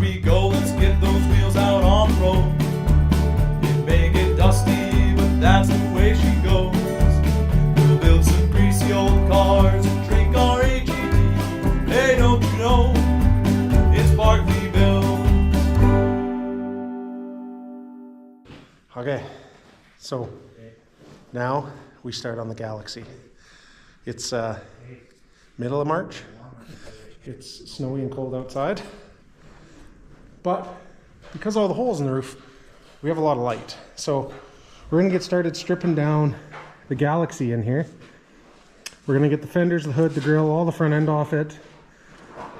we go, let's get those wheels out on the road. It may get dusty, but that's the way she goes. We'll build some greasy old cars and drink our AGT. Hey, don't you know, it's Galaxie Build. Okay, so now we start on the Galaxie. It's middle of March. It's snowy and cold outside. But because of all the holes in the roof, we have a lot of light. So we're gonna get started stripping down the Galaxie in here. We're gonna get the fenders, the hood, the grill, all the front end off it.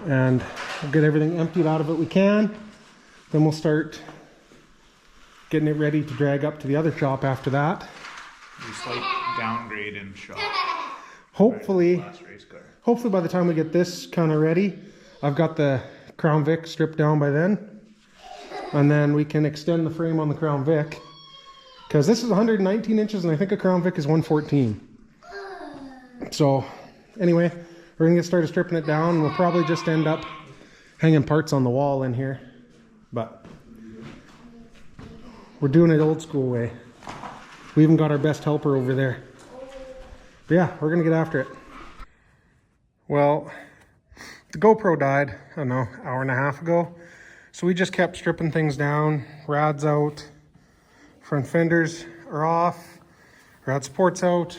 And we'll get everything emptied out of it we can. Then we'll start getting it ready to drag up to the other shop after that. A slight downgrade in shop. Hopefully, Last race car. hopefully by the time we get this kind of ready, I've got the Crown Vic stripped down by then. And then we can extend the frame on the Crown Vic. Because this is 119 inches and I think a Crown Vic is 114. So anyway, we're gonna get started stripping it down. We'll probably just end up hanging parts on the wall in here. But we're doing it old school way. We even got our best helper over there. But yeah, we're gonna get after it. Well, the GoPro died, I don't know, hour and a half ago. So we just kept stripping things down, rads out, front fenders are off, rad supports out,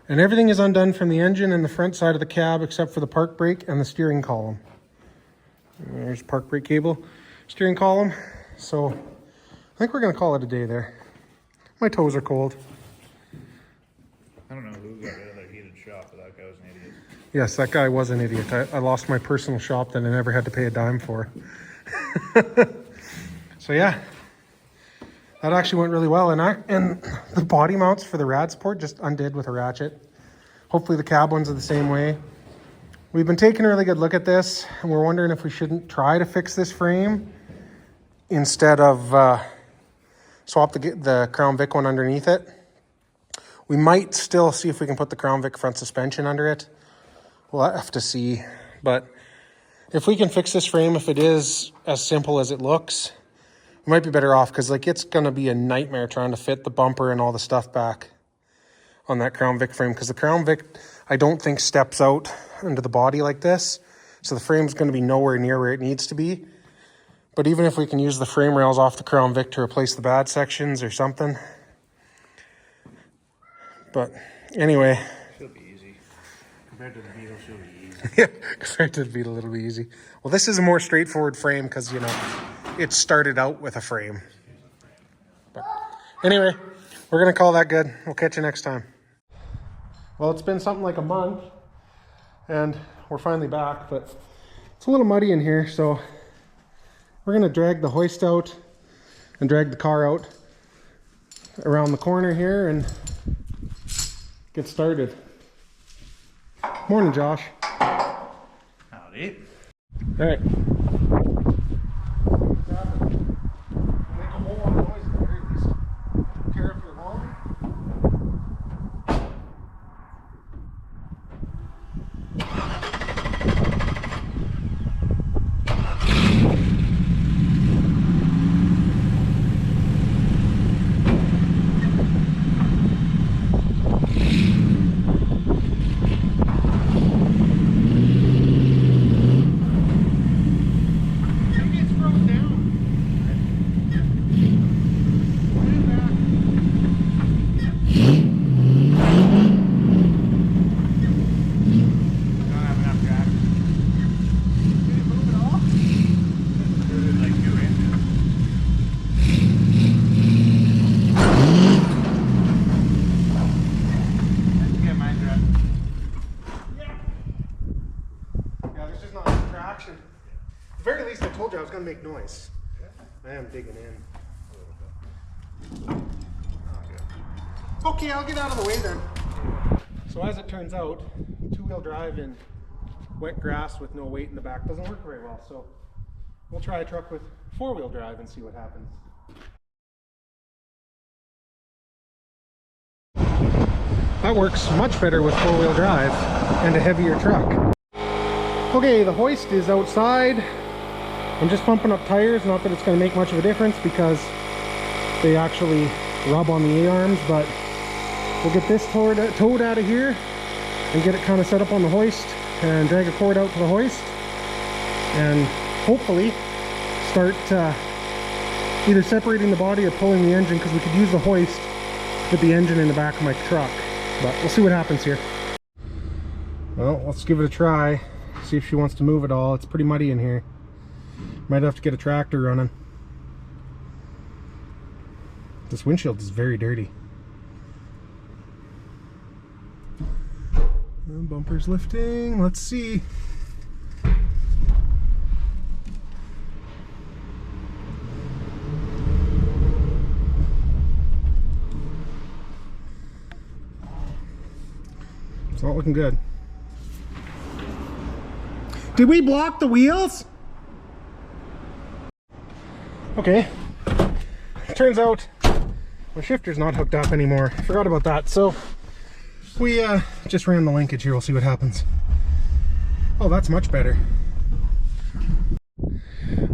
and everything is undone from the engine and the front side of the cab except for the park brake and the steering column. There's park brake cable, steering column. So I think we're gonna call it a day there. My toes are cold. I don't know who got rid of their heated shop, but that guy was an idiot. Yes, that guy was an idiot. I lost my personal shop that I never had to pay a dime for. So yeah, that actually went really well. And the body mounts for the rad support just undid with a ratchet. Hopefully the cab ones are the same way. We've been taking a really good look at this and we're wondering if we shouldn't try to fix this frame instead of swap the Crown Vic one underneath it. We might still see if we can put the Crown Vic front suspension under it. We'll have to see, but if we can fix this frame, if it is as simple as it looks, we might be better off because like it's gonna be a nightmare trying to fit the bumper and all the stuff back on that Crown Vic frame because the Crown Vic, I don't think steps out into the body like this. So the frame's gonna be nowhere near where it needs to be. But even if we can use the frame rails off the Crown Vic to replace the bad sections or something. But anyway. She'll be easy. Compared to the Beetle, she'll be easy. Yeah, compared to the Beetle, it'll be easy. Well, this is a more straightforward frame because, you know, it started out with a frame. But anyway, we're going to call that good. We'll catch you next time. Well, it's been something like a month and we're finally back, but it's a little muddy in here. So we're going to drag the hoist out and drag the car out around the corner here and get started. Morning, Josh. Howdy. All right. I was going to make noise. I am digging in. Okay, I'll get out of the way then. So as it turns out, two-wheel drive in wet grass with no weight in the back doesn't work very well. So we'll try a truck with four-wheel drive and see what happens. That works much better with four-wheel drive and a heavier truck. Okay, the hoist is outside. I'm just pumping up tires, not that it's going to make much of a difference because they actually rub on the A-arms, but we'll get this towed out of here and get it kind of set up on the hoist and drag a cord out to the hoist and hopefully start either separating the body or pulling the engine, because we could use the hoist to put the engine in the back of my truck. But we'll see what happens here. Well, let's give it a try, see if she wants to move at all. It's pretty muddy in here. Might have to get a tractor running. This windshield is very dirty. And bumper's lifting. Let's see. It's not looking good. Did we block the wheels? Okay. Turns out my shifter's not hooked up anymore. Forgot about that. So we just ran the linkage here. We'll see what happens. Oh, that's much better.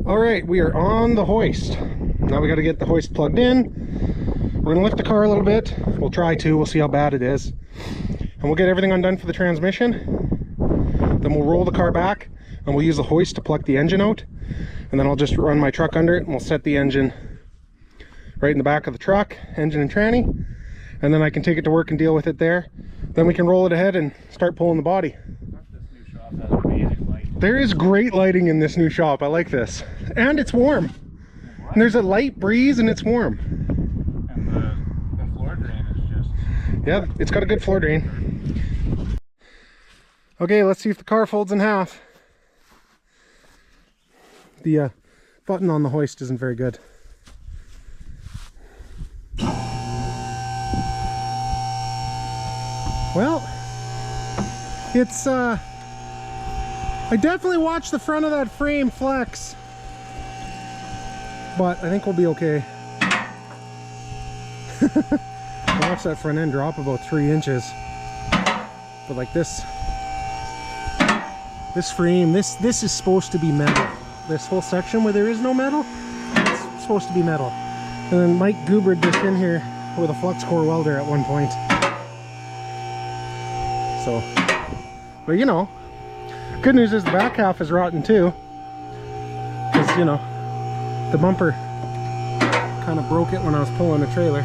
All right, we are on the hoist. Now we got to get the hoist plugged in. We're gonna lift the car a little bit. We'll try to. We'll see how bad it is. And we'll get everything undone for the transmission. Then we'll roll the car back and we'll use the hoist to pluck the engine out. And then I'll just run my truck under it and we'll set the engine right in the back of the truck, engine and tranny. And then I can take it to work and deal with it there. Then we can roll it ahead and start pulling the body. This new shop has amazing light. There is great lighting in this new shop. I like this. And it's warm. And there's a light breeze and it's warm. And the floor drain is just... Yeah, it's got a good floor drain. Okay, let's see if the car folds in half. The button on the hoist isn't very good. Well, it's I definitely watched the front of that frame flex, but I think we'll be okay. I watched that front end drop about 3 inches, but like this frame, this is supposed to be metal. This whole section where there is no metal, it's supposed to be metal. And then Mike goobered this in here with a flux core welder at one point. So, but you know, good news is the back half is rotten too, because you know, the bumper kind of broke it when I was pulling the trailer.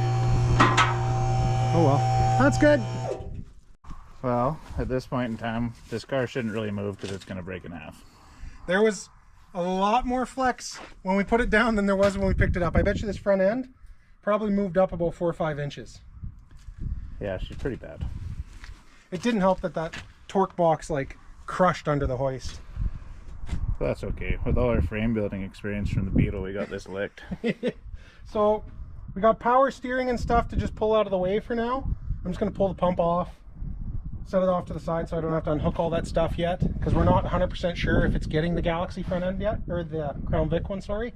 Oh well, that's good. Well, at this point in time, this car shouldn't really move because it's going to break in half. There was a lot more flex when we put it down than there was when we picked it up. I bet you this front end probably moved up about 4 or 5 inches. Yeah, she's pretty bad. It didn't help that that torque box like crushed under the hoist. But that's okay. With all our frame building experience from the Beetle, we got this licked. So we got power steering and stuff to just pull out of the way for now. I'm just going to pull the pump off, set it off to the side so I don't have to unhook all that stuff yet, because we're not 100% sure if it's getting the Galaxie front end yet, or the Crown Vic one, sorry.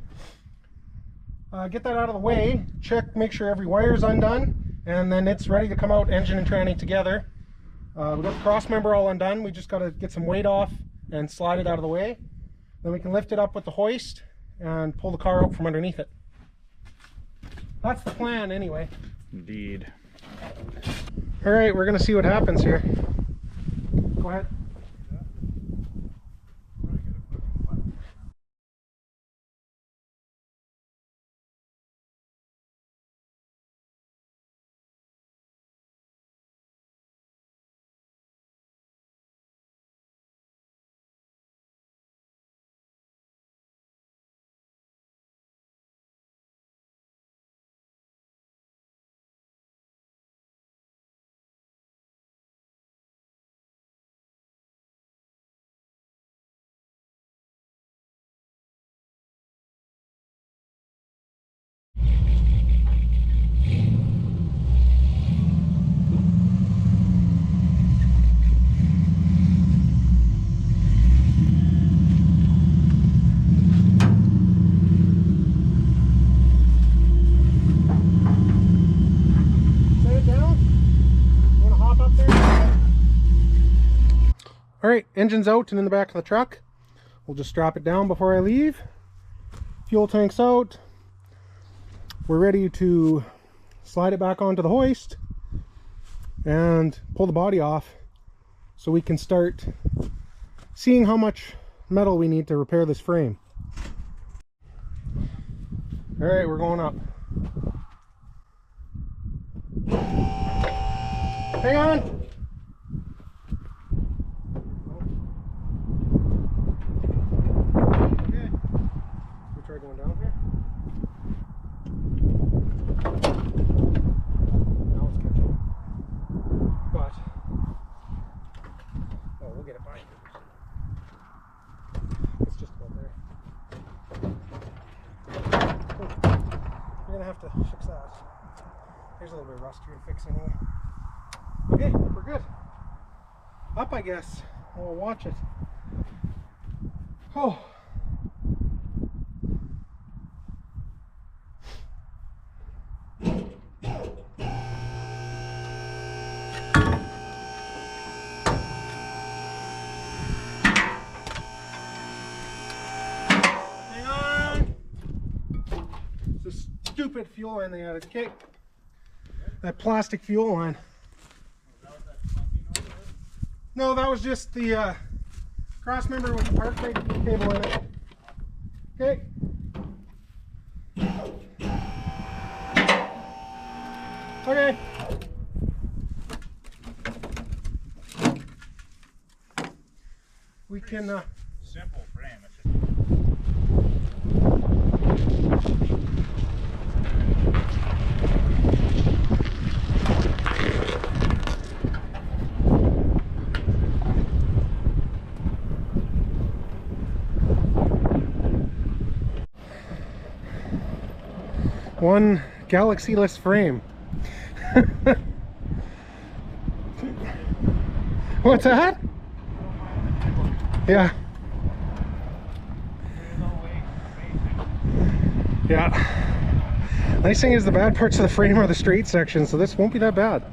Get that out of the way, check, make sure every wire's undone, and then it's ready to come out, engine and tranny together. We got the cross member all undone. We just got to get some weight off and slide it out of the way. Then we can lift it up with the hoist and pull the car out from underneath it. That's the plan anyway. Indeed. All right, we're going to see what happens here. Go ahead. All right, engine's out and in the back of the truck. We'll just strap it down before I leave. Fuel tank's out. We're ready to slide it back onto the hoist and pull the body off so we can start seeing how much metal we need to repair this frame. All right, we're going up. Hang on. Okay. We try going down here. Now it's catching. But oh, we'll get it by. It's just about there. We're gonna have to fix that. There's a little bit of rust here to fix anyway. Okay, we're good. Up, I guess. We'll watch it. Oh. Hang on. It's a stupid fuel line they added. Okay. That plastic fuel line. No, that was just the cross member with the park brake cable in it. Okay. Okay. We can Simple frame. It's one Galaxie-less frame. What's that? Yeah. Yeah. Nice thing is the bad parts of the frame are the straight section, so this won't be that bad.